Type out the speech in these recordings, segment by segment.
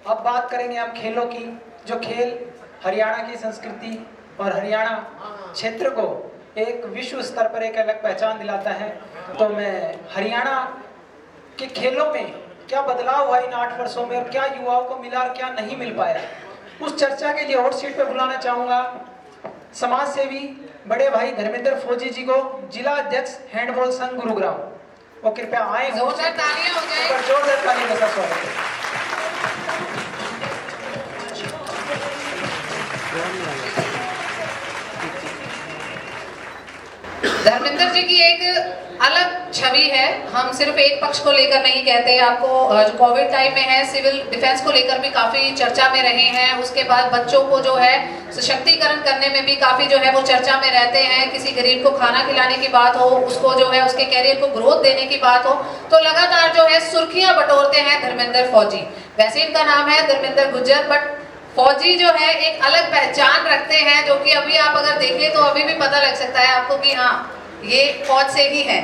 अब बात करेंगे हम खेलों की। जो खेल हरियाणा की संस्कृति और हरियाणा क्षेत्र को एक विश्व स्तर पर एक अलग पहचान दिलाता है। तो मैं हरियाणा के खेलों में क्या बदलाव हुआ इन 8 वर्षों में और क्या युवाओं को मिला और क्या नहीं मिल पाया, उस चर्चा के लिए हॉट सीट पर बुलाना चाहूंगा समाज सेवी बड़े भाई धर्मेंद्र फौजी जी को, जिला अध्यक्ष हैंडबॉल संघ गुरुग्राम। वो कृपया आए। जोरदार तालियां हो जाए। जोरदार तालियों का स्वागत है। धर्मेंद्र जी की एक अलग छवि है। हम सिर्फ एक पक्ष को लेकर नहीं कहते, आपको जो कोविड टाइम में है सिविल डिफेंस को लेकर भी काफी चर्चा में रहे हैं। उसके बाद बच्चों को जो है सशक्तिकरण करने में भी काफी जो है वो चर्चा में रहते हैं। किसी गरीब को खाना खिलाने की बात हो, उसको जो है उसके कैरियर को ग्रोथ देने की बात हो, तो लगातार जो है सुर्खियां बटोरते हैं धर्मेंद्र फौजी। वैसे इनका नाम है धर्मेंद्र गुज्जर, बट फौजी जो है एक अलग पहचान रखते हैं, जो कि अभी आप अगर देखें तो अभी भी पता लग सकता है आपको कि हाँ ये फौज से ही है,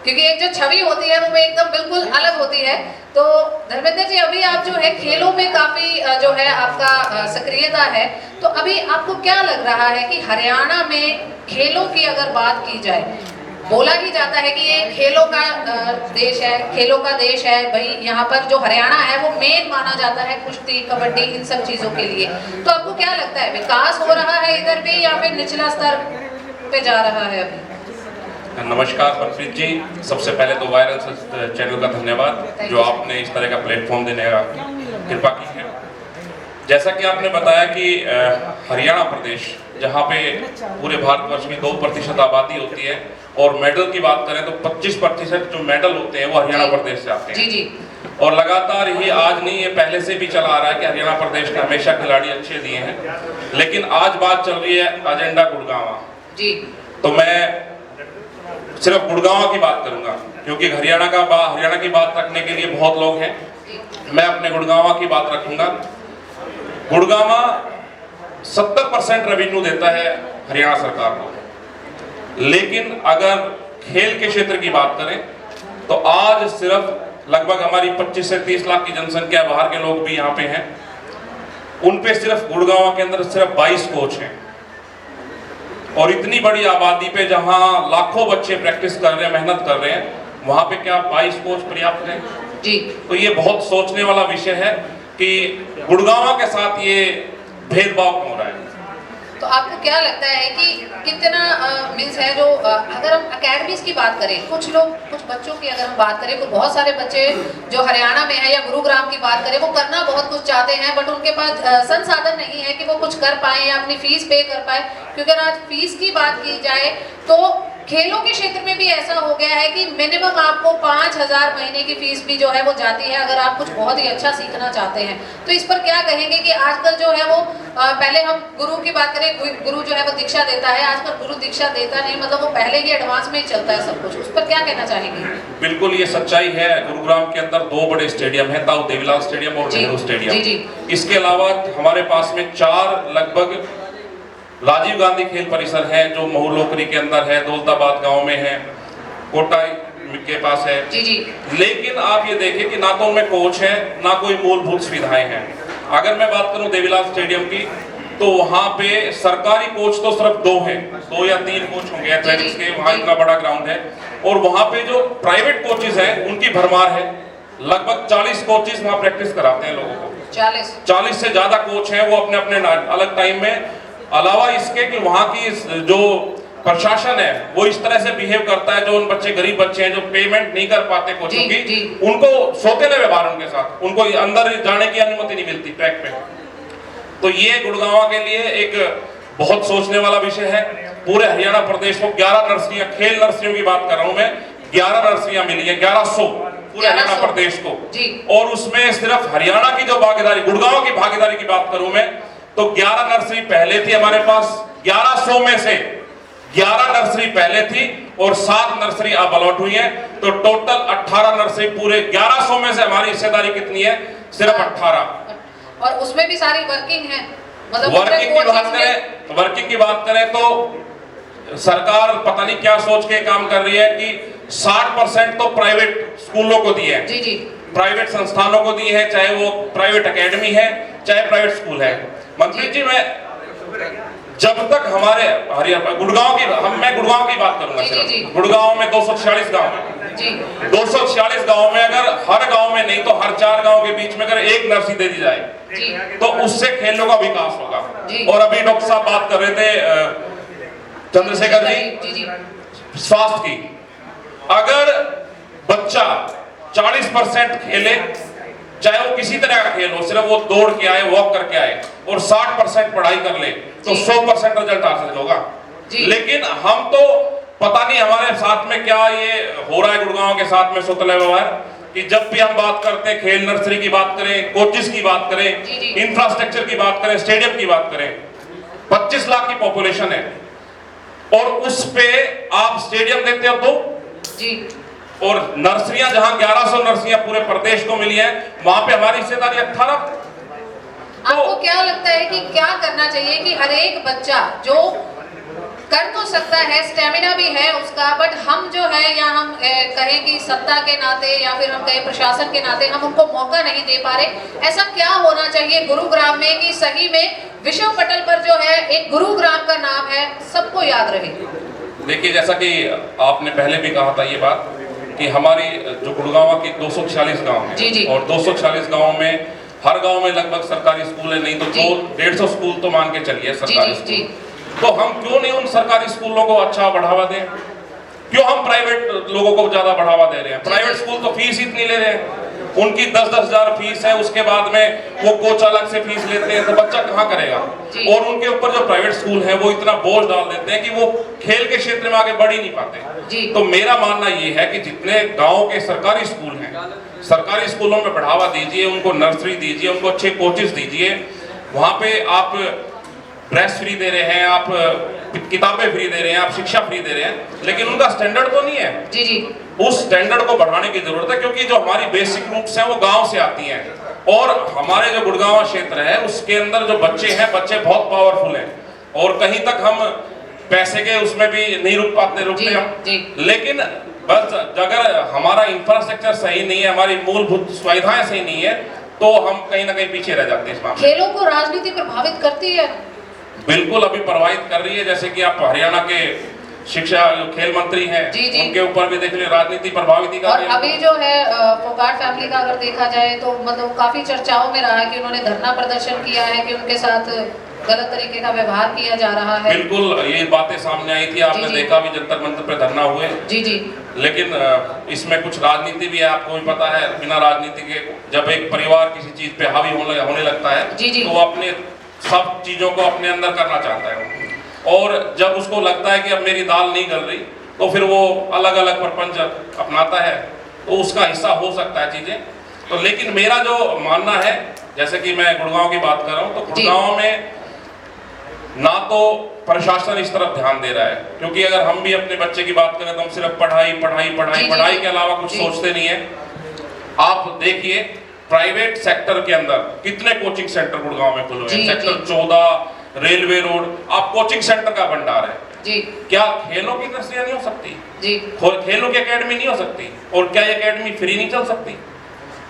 क्योंकि एक जो छवि होती है वो एकदम बिल्कुल अलग होती है। तो धर्मेंद्र जी, अभी आप जो है खेलों में काफी जो है आपका सक्रियता है, तो अभी आपको क्या लग रहा है कि हरियाणा में खेलों की अगर बात की जाए, बोला ही जाता है कि ये खेलों का देश है, खेलों का देश है भाई, यहाँ पर जो हरियाणा है वो मेन माना जाता है कुश्ती, कबड्डी, इन सब चीजों के लिए। तो आपको क्या लगता है विकास हो रहा है इधर भी या फिर निचला स्तर पे जा रहा है अभी? नमस्कार मनप्रीत जी, सबसे पहले तो वायरल चैनल का धन्यवाद जो आपने इस तरह का प्लेटफॉर्म देने का कृपा की है। जैसा कि आपने बताया कि हरियाणा प्रदेश, जहाँ पे पूरे भारतवर्ष में 2% आबादी होती है, और मेडल की बात करें तो 25% जो मेडल होते हैं वो हरियाणा प्रदेश से आते हैं। जी जी। और लगातार ये आज नहीं, ये पहले से भी चला आ रहा है कि हरियाणा प्रदेश ने हमेशा खिलाड़ी अच्छे दिए हैं। लेकिन आज बात चल रही है एजेंडा गुड़गांव जी। तो मैं सिर्फ गुड़गांव की बात करूंगा, क्योंकि हरियाणा की बात रखने के लिए बहुत लोग हैं। मैं अपने गुड़गांव की बात रखूंगा। गुड़गांव 70% रेवेन्यू देता है हरियाणा सरकार को, लेकिन अगर खेल के क्षेत्र की बात करें तो आज सिर्फ लगभग हमारी 25 से 30 लाख की जनसंख्या, बाहर के लोग भी यहाँ पे हैं, उन पे सिर्फ गुड़गांव के अंदर सिर्फ 22 कोच हैं। और इतनी बड़ी आबादी पे जहां लाखों बच्चे प्रैक्टिस कर रहे हैं, मेहनत कर रहे हैं, वहां पे क्या 22 कोच पर्याप्त हैं? जी। तो ये बहुत सोचने वाला विषय है कि गुड़गांव के साथ ये भेदभाव क्यों हो रहा है। तो आपको क्या लगता है कि कितना मीन्स है जो अगर हम अकेडमीज की बात करें, कुछ लोग, कुछ बच्चों की अगर हम बात करें तो बहुत सारे बच्चे जो हरियाणा में है या गुरुग्राम की बात करें, वो करना बहुत कुछ चाहते हैं, बट उनके पास संसाधन नहीं है कि वो कुछ कर पाए या अपनी फीस पे कर पाए। क्योंकि अगर आज फीस की बात की जाए तो खेलों के क्षेत्र में भी ऐसा हो गया है कि मिनिमम आपको 5,000 महीने की फीस भी जो है वो जाती है अगर आप कुछ बहुत ही अच्छा सीखना चाहते हैं। तो इस पर क्या कहेंगे कि आजकल जो है वो पहले हम गुरु की बात करें, गुरु जो है वो दीक्षा देता है, आजकल गुरु दीक्षा देता नहीं, मतलब वो पहले ही एडवांस में ही चलता है सब कुछ। उस पर क्या कहना चाहेंगे? बिल्कुल ये सच्चाई है। गुरुग्राम के अंदर 2 बड़े स्टेडियम है, ताऊ देवीलाल स्टेडियम और नेहरू स्टेडियम। इसके अलावा हमारे पास में 4 लगभग राजीव गांधी खेल परिसर है जो महू लोकरी के अंदर है, दौलताबाद गांव में है, कोटा के पास है। जी जी। लेकिन आप ये देखें कि ना तो उनमें कोच है, ना कोई मूलभूत सुविधाएं हैं। अगर मैं बात करूं देवीलाल स्टेडियम की, तो वहां पे सरकारी कोच तो सिर्फ 2 हैं, 2 या 3 कोच होंगे एथलेटिक्स के, वहां इतना बड़ा ग्राउंड है। और वहां पे जो प्राइवेट कोचेज हैं उनकी भरमार है, लगभग 40 कोचेज वहां प्रैक्टिस कराते हैं लोगों को। 40 से ज्यादा कोच हैं, वो अपने अपने अलग टाइम में। अलावा इसके कि वहां की जो प्रशासन है वो इस तरह से बिहेव करता है, जो उन बच्चे गरीब बच्चे हैं जो पेमेंट नहीं कर पाते कोचों की, उनको सौतेले व्यवहार उनके साथ, उनको अंदर जाने की अनुमति नहीं मिलती ट्रैक पे। तो ये गुड़गांव के लिए एक बहुत सोचने वाला विषय है। पूरे हरियाणा प्रदेश को 11 नर्सरियां, खेल नर्सरियों की बात कर रहा हूं मैं, 11 नर्सरियां मिली है, 1100 पूरे हरियाणा प्रदेश को। और उसमें सिर्फ हरियाणा की जो भागीदारी, गुड़गांव की भागीदारी की बात करूं मैं, तो 11 नर्सरी पहले थी हमारे पास। 1100 में से 11 नर्सरी पहले थी और 7 नर्सरी अब अलॉट हुई है, तो टोटल 18 नर्सरी। पूरे 1100 में से हमारी हिस्सेदारी कितनी है? सिर्फ 18। और उसमें भी सारी वर्किंग है, मतलब वर्किंग की बात करें तो सरकार पता नहीं क्या सोच के काम कर रही है कि 60% तो प्राइवेट स्कूलों को दिए हैं। जी जी। प्राइवेट संस्थानों को दी है, चाहे वो प्राइवेट एकेडमी है, चाहे प्राइवेट स्कूल है। मंत्री जी, मैं जब तक हमारे हरियाणा गुड़गांव की मैं गुड़गांव की बात करूंगा, सिर्फ गुड़गांव में 246 गांव है। 246 गांव में अगर हर गांव में नहीं तो हर 4 गांव के बीच में अगर एक नर्सरी दे दी जाए तो उससे खेलों का विकास होगा। और अभी डॉक्टर साहब बात कर रहे थे चंद्रशेखर जी स्वास्थ्य की, अगर बच्चा 40% खेले, चाहे वो किसी तरह का खेल हो, सिर्फ वो दौड़ के आए, वॉक करके आए, और 60% पढ़ाई कर ले तो 100% रिजल्ट हासिल होगा। लेकिन हम तो पता नहीं हमारे साथ में क्या ये हो रहा है गुड़गांव के साथ में सुतले व्यवहार, कि जब भी हम बात करते हैं, खेल नर्सरी की बात करें, कोचिस की बात करें, इंफ्रास्ट्रक्चर की बात करें, स्टेडियम की बात करें, 25 लाख की पॉपुलेशन है और उस पे आप स्टेडियम देते हो तो और नर्सरियां जहां 1100 नर्सरियां पूरे प्रदेश को मिली है, वहां पे हमारी हिस्सेदारी 18। आपको क्या लगता है कि क्या करना चाहिए कि हर एक बच्चा जो कर तो सकता है, स्टेमिना भी है उसका, बट हम जो है या हम कहें कि सत्ता के नाते या फिर हम कहें प्रशासन के नाते हम उनको मौका नहीं दे पा रहे, ऐसा क्या होना चाहिए गुरुग्राम में कि सही में विश्व पटल पर जो है एक गुरुग्राम का नाम है सबको याद रहे? देखिए, जैसा कि आपने पहले भी कहा था ये बात कि हमारी जो गुड़गांव की 246 गांव है और 246 गांव में हर गांव में लगभग सरकारी स्कूल है, नहीं तो 150 स्कूल तो मान के चलिए सरकारी स्कूल। तो हम क्यों नहीं उन सरकारी स्कूलों को अच्छा बढ़ावा दें? क्यों हम प्राइवेट लोगों को ज्यादा बढ़ावा दे रहे हैं? प्राइवेट स्कूल तो फीस इतनी ले रहे हैं, उनकी 10-10 हजार फीस है, उसके बाद में वो कोच अलग से फीस लेते हैं, तो बच्चा कहाँ करेगा? और उनके ऊपर जो प्राइवेट स्कूल है वो इतना बोझ डाल देते हैं कि वो खेल के क्षेत्र में आगे बढ़ ही नहीं पाते। तो मेरा मानना ये है कि जितने गाँव के सरकारी स्कूल हैं, सरकारी स्कूलों में बढ़ावा दीजिए, उनको नर्सरी दीजिए, उनको अच्छे कोचेस दीजिए, वहां पे आप ड्रेस फ्री दे रहे हैं, आप किताबें फ्री दे रहे हैं, आप शिक्षा फ्री दे रहे हैं, लेकिन उनका स्टैंडर्ड तो नहीं है। उस स्टैंडर्ड को बढ़ाने की जरूरत है, क्योंकि जो हमारी बेसिक रूट्स हैं वो गांव से आती हैं और हमारे जो गुड़गांव क्षेत्र है उसके अंदर जो बच्चे हैं, बच्चे बहुत पावरफुल हैं और कहीं तक हम पैसे के उसमें भी नहीं रुकते हम। लेकिन बस अगर हमारा इंफ्रास्ट्रक्चर सही नहीं है, हमारी मूलभूत सुविधाएं सही नहीं है, तो हम कहीं ना कहीं पीछे रह जाते हैं इस मामले में। खेलों को राजनीति प्रभावित करती है? बिल्कुल अभी प्रभावित कर रही है। जैसे कि आप हरियाणा के शिक्षा खेल मंत्री हैं, उनके ऊपर भी देख लीजिए राजनीति प्रभावित ही कर रही है। और अभी जो है फोगाट फैमिली का अगर देखा जाए तो मतलब काफी चर्चाओं में रहा है कि उन्होंने धरना प्रदर्शन किया है कि उनके साथ गलत तरीके का व्यवहार किया जा रहा है। बिल्कुल ये बातें सामने आई थी, आपने देखा भी जंतर मंतर पे धरना हुए। लेकिन इसमें कुछ राजनीति भी है, आपको भी पता है। बिना राजनीति के जब एक परिवार किसी चीज पे हावी होने लगता है तो वो अपने सब चीजों को अपने अंदर करना चाहता है, और जब उसको लगता है कि अब मेरी दाल नहीं गल रही तो फिर वो अलग अलग प्रपंच अपनाता है, तो उसका हिस्सा हो सकता है चीजें। तो लेकिन मेरा जो मानना है, जैसे कि मैं गुड़गांव की बात कर रहा हूँ, तो गुड़गांव में ना तो प्रशासन इस तरफ ध्यान दे रहा है, क्योंकि अगर हम भी अपने बच्चे की बात करें तो हम सिर्फ पढ़ाई पढ़ाई पढ़ाई पढ़ाई के अलावा कुछ सोचते नहीं है। आप देखिए प्राइवेट सेक्टर के अंदर कितने कोचिंग सेंटर गुड़गांव में खुले हैं। सेक्टर 14, रेलवे रोड, आप कोचिंग सेंटर का भंडार है। क्या खेलों की नर्सरियां नहीं हो सकती? खेलों की एकेडमी नहीं हो सकती? और क्या ये एकेडमी फ्री नहीं चल सकती?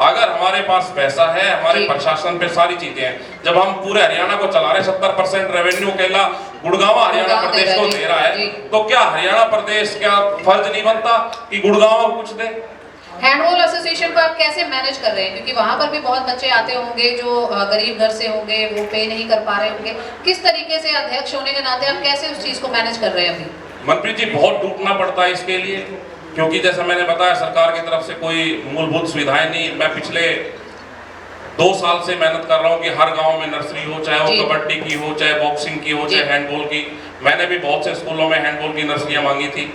अगर हमारे पास पैसा है, हमारे प्रशासन पे सारी चीजें हैं, जब हम पूरे हरियाणा को चला रहे, 70% रेवेन्यू केला गुड़गांव हरियाणा प्रदेश को दे रहा है, तो क्या हरियाणा प्रदेश क्या फर्ज नहीं बनता कि गुड़गांव को कुछ दे? हैंडबॉल एसोसिएशन को आप कैसे मैनेज कर रहे हैं, क्योंकि वहां पर भी बहुत बच्चे आते होंगे जो गरीब घर से होंगे, वो पे नहीं कर पा रहे होंगे, किस तरीके से अध्यक्ष होने के नाते आप कैसे उस चीज को मैनेज कर रहे हैं अभी? मंत्री जी, बहुत टूटना पड़ता है इसके लिए, क्योंकि जैसा मैंने बताया सरकार की तरफ से कोई मूलभूत सुविधाएं नहीं। मैं पिछले 2 साल से मेहनत कर रहा हूँ कि हर गांव में नर्सरी हो, चाहे वो कबड्डी की हो, चाहे बॉक्सिंग की हो, चाहे हैंडबॉल की। मैंने भी बहुत से स्कूलों में हैंडबॉल की नर्सरियां मांगी थी,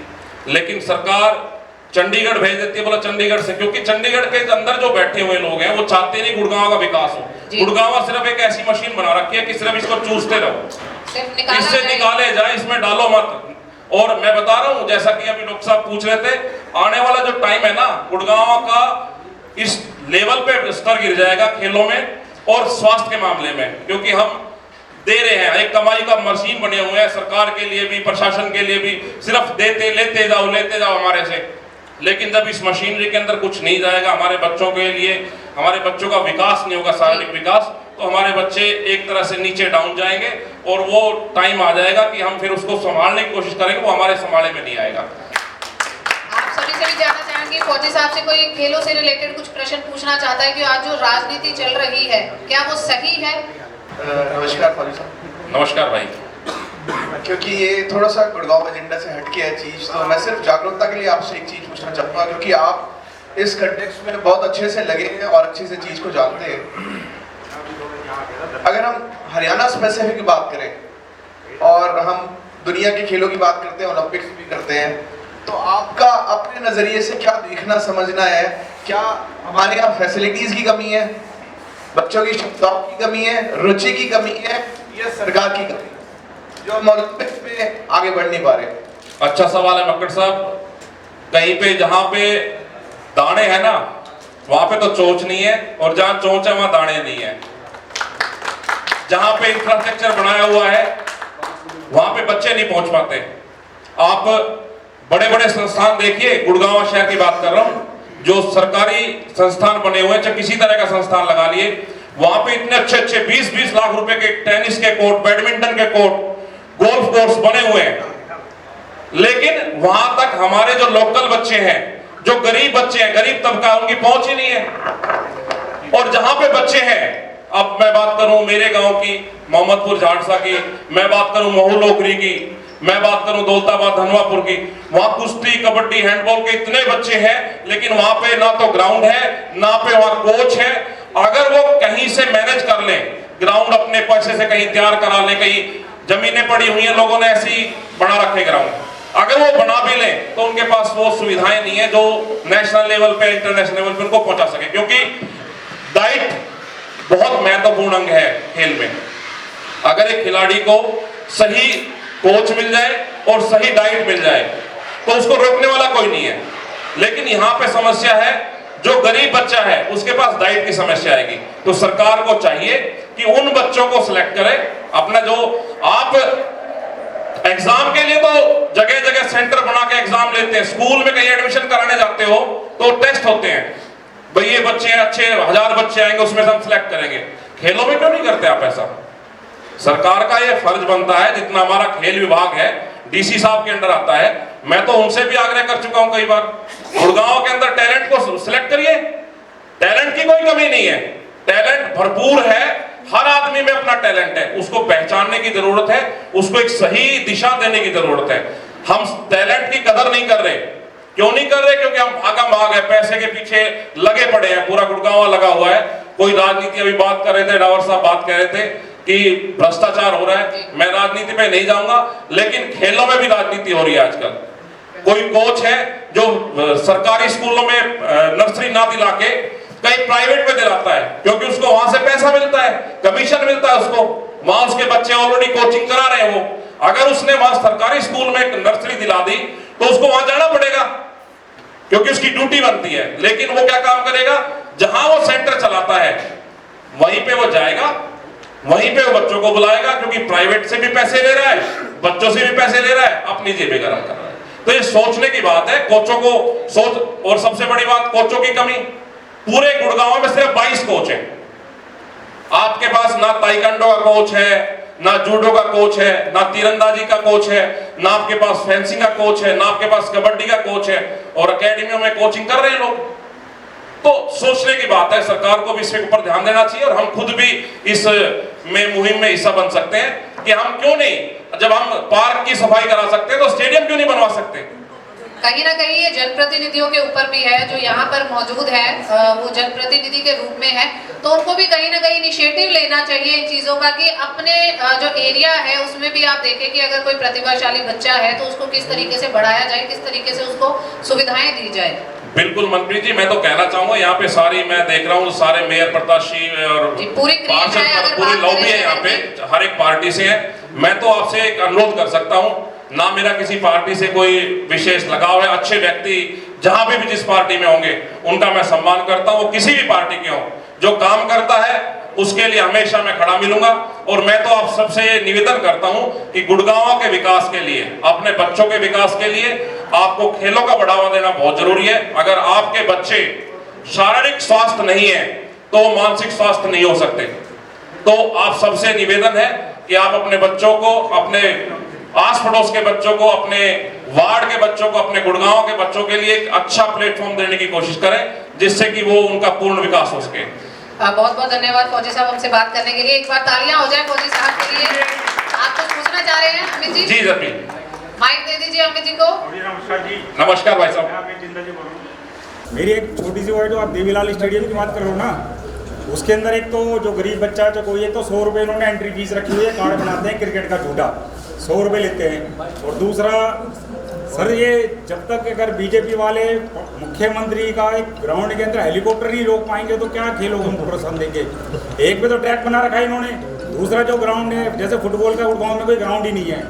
लेकिन सरकार चंडीगढ़ भेज देती है। बोला चंडीगढ़ से, क्योंकि चंडीगढ़ के अंदर जो बैठे हुए लोग हैं वो चाहते नहीं गुड़गांव का विकास हो। गुड़गांव सिर्फ एक ऐसी मशीन बना रखी है कि सिर्फ इसको चूसते रहो, इससे निकाले जाए, इसमें डालो मत। और मैं बता रहा हूँ, जैसा कि अभी डॉक्टर साहब पूछ रहे थे, आने वाला जो टाइम है ना, गुड़गांव का इस लेवल पे स्तर गिर जाएगा खेलों में और स्वास्थ्य के मामले में, क्योंकि हम दे रहे हैं, एक कमाई का मशीन बने हुए हैं सरकार के लिए भी, प्रशासन के लिए भी, सिर्फ देते लेते जाओ हमारे से। लेकिन जब इस मशीनरी के अंदर कुछ नहीं जाएगा, हमारे बच्चों के लिए, हमारे बच्चों का विकास नहीं होगा, शारीरिक विकास, तो हमारे बच्चे एक तरह से नीचे डाउन जाएंगे और वो टाइम आ जाएगा कि हम फिर उसको संभालने की कोशिश करेंगे, वो हमारे संभाले में नहीं आएगा। आप सभी से भी जानना चाहेंगे, फौजी साहब से कोई खेलों से रिलेटेड कुछ प्रश्न पूछना चाहता है कि आज जो राजनीति चल रही है क्या वो सही है? नमस्कार फौजी साहब। नमस्कार भाई। क्योंकि ये थोड़ा सा गुड़गांव एजेंडा से हटके है चीज, तो मैं सिर्फ जागरूकता के लिए आपसे एक चीज पूछना चाहूँगा, क्योंकि आप इस कंटेक्स्ट में बहुत अच्छे से लगे हैं और अच्छे से चीज को जानते हैं। अगर हम हरियाणा स्पेसिफिक बात करें और हम दुनिया के खेलों की बात करते हैं, ओलंपिक्स भी करते हैं, तो आपका अपने नजरिए से क्या देखना समझना है? क्या हमारे यहाँ फैसिलिटीज की कमी है, बच्चों की क्षमताओं की कमी है, रुचि की कमी है, या सरकार की कमी जो हम ओलंपिक्स में आगे बढ़ नहीं पा रहे? अच्छा सवाल है मक्कड़ साहब। कहीं पे जहां पे दाने हैं ना, वहां पे तो चोंच नहीं है, और जहां चोंच है वहां दाने नहीं है। जहां पे इंफ्रास्ट्रक्चर बनाया हुआ है वहां पे बच्चे नहीं पहुंच पाते। आप बड़े बड़े संस्थान देखिए, गुड़गांव शहर की बात कर रहा हूं, जो सरकारी संस्थान बने हुए हैं, चाहे किसी तरह का संस्थान लगा लिए, वहां पे इतने अच्छे अच्छे 20-20 लाख रुपए के टेनिस के कोर्ट, बैडमिंटन के कोर्ट, गोल्फ कोर्स बने हुए हैं, लेकिन वहां तक हमारे जो लोकल बच्चे हैं, जो गरीब बच्चे हैं, गरीब तबका, उनकी पहुंच ही नहीं है। और जहां पे बच्चे हैं, अब मैं बात करूं मेरे गांव की, मोहम्मदपुर झाड़सा की, मैं बात करूं महू लोकरी की, मैं बात करूं दौलताबाद धनवापुर की, वहां कुश्ती, कबड्डी, हैंडबॉल के इतने बच्चे हैं, लेकिन वहां पे ना तो ग्राउंड है, ना पे वहां कोच है। अगर वो कहीं से मैनेज कर लें, ग्राउंड अपने पैसे से कहीं तैयार करा लें, कहीं जमीनें पड़ी हुई हैं, लोगों ने ऐसे ही बना रखे ग्राउंड, अगर वो बना भी लें तो उनके पास वो सुविधाएं नहीं है जो नेशनल लेवल पे, इंटरनेशनल लेवल पे उनको पहुंचा सके। क्योंकि डाइट बहुत महत्वपूर्ण अंग है खेल में। अगर एक खिलाड़ी को सही कोच मिल जाए और सही डाइट मिल जाए तो उसको रोकने वाला कोई नहीं है। लेकिन यहाँ पे समस्या है, जो गरीब बच्चा है उसके पास डाइट की समस्या आएगी। तो सरकार को चाहिए कि उन बच्चों को सिलेक्ट करे। अपना जो आप एग्जाम के लिए तो जगह जगह सेंटर बना के एग्जाम लेते हैं, स्कूल में कहीं एडमिशन कराने जाते हो तो टेस्ट होते हैं, भाई ये बच्चे अच्छे 1000 बच्चे आएंगे उसमें से हम सिलेक्ट करेंगे। खेलों में क्यों नहीं करते आप ऐसा? सरकार का ये फर्ज बनता है, जितना हमारा खेल विभाग है डीसी साहब के अंडर आता है, मैं तो उनसे भी आग्रह कर चुका हूं कई बार, गुड़गांव के अंदर टैलेंट को सिलेक्ट करिए। टैलेंट की कोई कमी नहीं है, टैलेंट भरपूर है, हर आदमी में अपना टैलेंट है, उसको पहचानने की जरूरत है, उसको एक सही दिशा देने की जरूरत है। हम टैलेंट की कदर नहीं कर रहे। क्यों नहीं कर रहे? क्योंकि हम भागा भाग है, पैसे के पीछे लगे पड़े हैं, पूरा गुड़गांव लगा हुआ है। कोई राजनीति, अभी बात कर रहे थे, डावर साहब बात कर रहे थे कि भ्रष्टाचार हो रहा है, मैं राजनीति में नहीं जाऊंगा, लेकिन खेलों में भी राजनीति हो रही है आजकल। कोई कोच है जो सरकारी स्कूलों में नर्सरी ना दिला के कहीं प्राइवेट में दिलाता है, क्योंकि उसको वहां से पैसा मिलता है, कमीशन मिलता है उसको, वहां उसके बच्चे ऑलरेडी कोचिंग करा रहे हैं। वो अगर उसने वहां सरकारी स्कूल में नर्सरी दिला दी तो उसको वहां जाना पड़ेगा, क्योंकि उसकी ड्यूटी बनती है। लेकिन वो क्या काम करेगा? जहां वो सेंटर चलाता है वहीं पे वो जाएगा, वहीं पे वो बच्चों को बुलाएगा, क्योंकि प्राइवेट से भी पैसे ले रहा है, बच्चों से भी पैसे ले रहा है, अपनी जेबें गरम कर रहा है। तो ये सोचने की बात है, कोचों को सोच। और सबसे बड़ी बात, कोचों की कमी। पूरे गुड़गांव में सिर्फ 22 कोच हैं। आपके पास ना ताइक्वांडो का कोच है, ना जूडो का कोच है, ना तीरंदाजी का कोच है, ना आपके पास फेंसिंग का कोच है, ना आपके पास कबड्डी का कोच है, और एकेडमियों में कोचिंग कर रहे हैं लोग। तो सोचने की बात है, सरकार को भी इसके ऊपर ध्यान देना चाहिए, और हम खुद भी इस में मुहिम में हिस्सा बन सकते हैं कि हम क्यों नहीं, जब हम पार्क की सफाई करा सकते हैं तो स्टेडियम क्यों नहीं बनवा सकते। कहीं ना कहीं ये जनप्रतिनिधियों के ऊपर भी है, जो यहाँ पर मौजूद है वो जनप्रतिनिधि के रूप में है, तो उनको भी कहीं ना कहीं इनिशिएटिव लेना चाहिए इन चीज़ों का, कि अपने जो एरिया है उसमें भी आप देखें कि अगर कोई प्रतिभाशाली बच्चा है तो उसको किस तरीके से बढ़ाया जाए, किस तरीके से उसको सुविधाएं दी जाए। बिल्कुल मनप्रीत जी, मैं तो कहना चाहूंगा, यहाँ पे सारी, मैं देख रहा हूँ सारे मेयर प्रत्याशी और पूरी लॉबी है यहाँ पे, हर एक पार्टी से है। मैं तो आपसे एक अनुरोध कर सकता हूँ, ना मेरा किसी पार्टी से कोई विशेष लगाव है, अच्छे व्यक्ति जहां भी जिस पार्टी में होंगे उनका मैं सम्मान करता हूं, वो किसी भी पार्टी के हो, जो काम करता है उसके लिए हमेशा मैं खड़ा मिलूंगा। और मैं तो आप सबसे निवेदन करता हूं कि गुड़गांव के विकास के लिए, अपने बच्चों के विकास के लिए, आपको खेलों का बढ़ावा देना बहुत जरूरी है। अगर आपके बच्चे शारीरिक स्वास्थ्य नहीं है तो मानसिक स्वास्थ्य नहीं हो सकते। तो आप सबसे निवेदन है कि आप अपने बच्चों को, अपने आस पड़ोस के बच्चों को, अपने वार्ड के बच्चों को, अपने गुड़गांव के बच्चों के लिए एक अच्छा प्लेटफॉर्म देने की कोशिश करें, जिससे कि वो उनका पूर्ण विकास हो सके। बहुत बहुत धन्यवाद फौजी साहब हमसे बात करने के लिए। एक बार तालियां हो जाए फौजी साहब के लिए। आप कुछ पूछना चाह रहे हैं अमित जी? जी जपी, माइक दे दीजिए अमित जी को। नमस्कार भाई साहब। मेरी एक छोटी सी वर्ड, जो आप देवीलाल स्टेडियम की बात कर रहे हो ना, उसके अंदर एक तो जो गरीब बच्चा है तो कोई है, तो 100 रुपये इन्होंने एंट्री फीस रखी हुई है, कार्ड बनाते हैं क्रिकेट का झूठा, 100 रुपये लेते हैं। और दूसरा सर, ये जब तक अगर बीजेपी वाले मुख्यमंत्री का एक ग्राउंड के अंदर हेलीकॉप्टर नहीं रोक पाएंगे तो क्या खेलों को हम प्रोत्साहन देंगे। एक पे तो ट्रैक बना रखा है इन्होंने, दूसरा जो ग्राउंड है, जैसे फुटबॉल का गुड़गांव में कोई ग्राउंड ही नहीं है,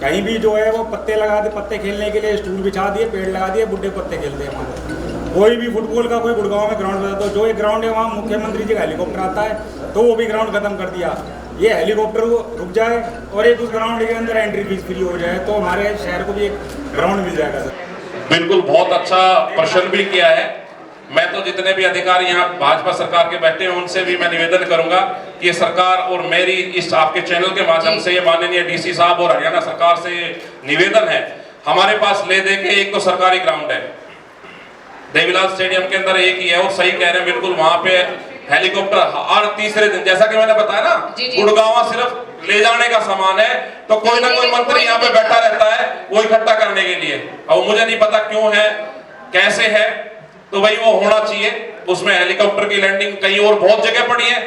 कहीं भी जो है वो पत्ते लगा दे, पत्ते खेलने के लिए स्टूल बिछा दिए, पेड़ लगा दिए, बुड्ढे पत्ते खेलते हैं वहाँ। कोई भी फुटबॉल का कोई गुड़गांव में ग्राउंड बता दो, जो एक ग्राउंड है वहाँ मुख्यमंत्री जी का हेलीकॉप्टर आता है तो वो भी ग्राउंड खत्म कर दिया। ये हेलीकॉप्टर रुक जाए और एक उस ग्राउंड के अंदर एंट्री फीस फ्री हो जाए तो हमारे शहर को भी एक ग्राउंड मिल जाएगा सर। बिल्कुल, बहुत अच्छा प्रश्न भी किया है। मैं तो जितने भी अधिकारी यहाँ भाजपा सरकार के बैठे हैं उनसे भी मैं निवेदन करूंगा कि ये सरकार और मेरी इस आपके चैनल के माध्यम से ये माननीय डीसी साहब और हरियाणा सरकार से निवेदन है, हमारे पास ले दे के एक तो सरकारी ग्राउंड है देवीलाल स्टेडियम के अंदर, एक ही है, और सही कह रहे हैं बिल्कुल, वहां पे हेलीकॉप्टर हर तीसरे दिन, जैसा कि मैंने बताया ना, गुड़गांव सिर्फ ले जाने का सामान है तो कोई ना कोई मंत्री यहाँ पे बैठा रहता है वो इकट्ठा करने के लिए, और मुझे नहीं पता क्यों है, कैसे है, तो भाई वो होना चाहिए। उसमें हेलीकॉप्टर की लैंडिंग कहीं और बहुत जगह पड़ी है,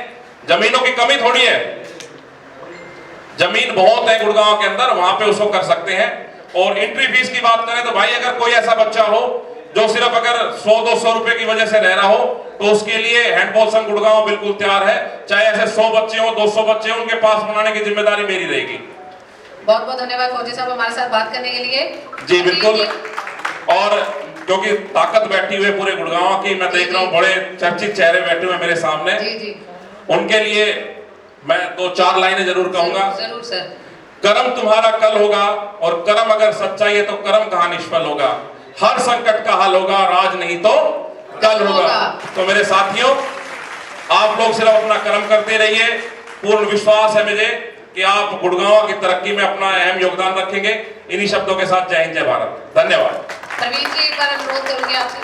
जमीनों की कमी थोड़ी है, जमीन बहुत है गुड़गांव के अंदर, वहां पे उसको कर सकते हैं। और एंट्री फीस की बात करें तो भाई अगर कोई ऐसा बच्चा हो जो सिर्फ अगर 100-200 रुपए की वजह से रह रहा हो तो उसके लिए हैंडबॉल संघ गुड़गांव बिल्कुल तैयार है, चाहे ऐसे 100 बच्चे हो, 200 बच्चे हो, उनके पास बनाने की जिम्मेदारी मेरी रहेगी। बहुत बहुत धन्यवाद फौजी साहब हमारे साथ बात करने के लिए। जी बिल्कुल, और क्योंकि ताकत बैठी हुई है पूरे गुड़गांव की, मैं देख रहा हूँ बड़े चर्चित चेहरे बैठे हुए मेरे सामने, उनके लिए मैं 2-4 लाइनें जरूर कहूंगा। जरूर सर। कर्म तुम्हारा कल होगा, और कर्म अगर सच्चाई है तो कर्म कहाँ निष्फल होगा, हर संकट का हल होगा, राज नहीं तो कल होगा। तो मेरे साथियों, आप लोग सिर्फ अपना कर्म करते रहिए, पूर्ण विश्वास है मुझे कि आप गुड़गांव की तरक्की में अपना अहम योगदान रखेंगे। इन्हीं शब्दों के साथ जय हिंद, जय भारत, धन्यवाद। प्रवीण जी, एक बार अनुरोध करूंगी आपसे।